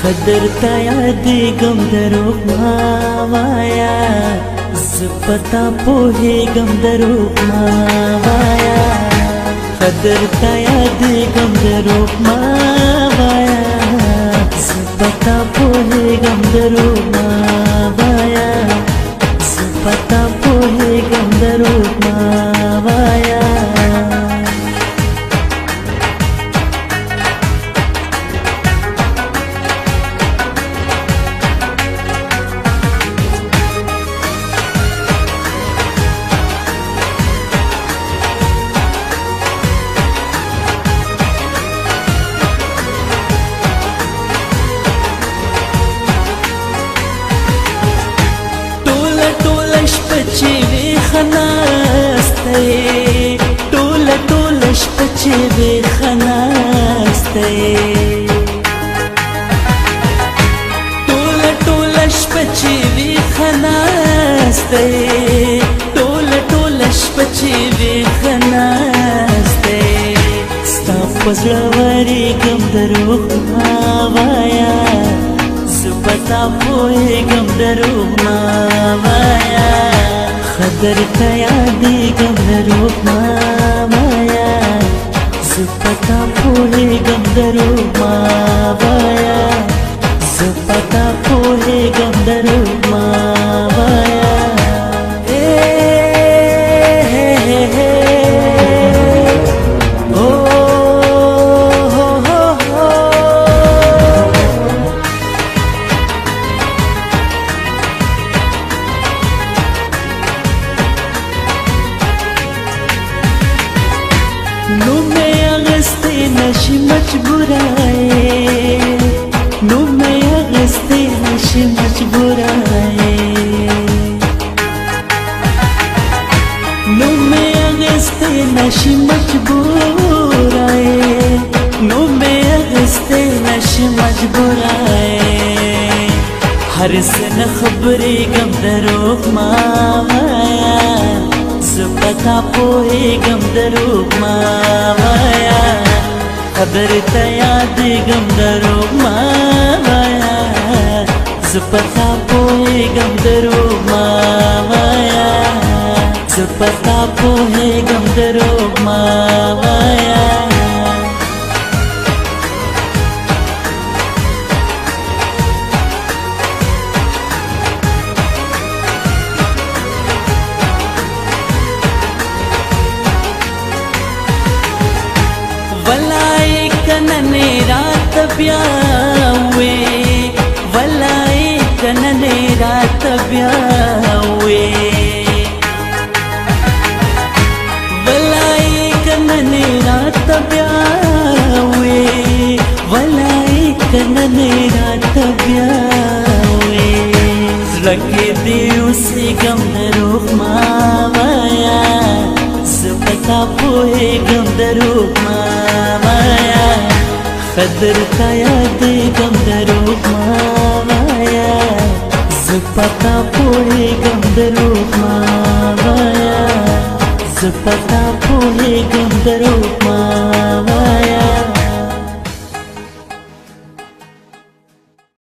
खदर ता यादेगम दरोग मावाया पता पोहेगम दरोग मावाया खदर ता यादेगम दरोग मावाया पता पोहेगम दरोग मावाया पता पोहेगम दरोग मावाया شپچې وې خناسته ټوله شپچې وې خناسته ټوله شپچې وې خناسته ټوله شپچې وې خناسته ستا په زړه ورېږم دروغ مه وایه زه په تا پوهېږم دروغ مه وایه خدر ته یادېږم دروغ مه وایه زه په تا پوهېږم دروغ مه وایه زه په تا پوهېږم دروغ مه وایه نو میں اغسطی نشی مجبورائے نو میں اغسطی نشی مجبورائے نو میں اغسطی نشی مجبورائے نو میں اغسطی نشی مجبورائے ہر سن خبریږم دروغ مه وایه زه په تا پوهېږم دروغ مه وایه قدر ته یادېږم دروغ مه وایه زه په تا پوهېږم دروغ مه وایه زه په تا پوهېږم دروغ مه وایه ولای کننې رات بیا وې ولای کننې رات بیا وې ولای کننې رات بیا وې ولای کننې رات بیا وې زړه کې دې اوسېږم دروغ مه وایه زه په تا پوهېږم دروغ مه وایه قدر ته یادېږم دروغ مه وایه زه په تا پوهېږم دروغ مه وایه زه په تا پوهېږم دروغ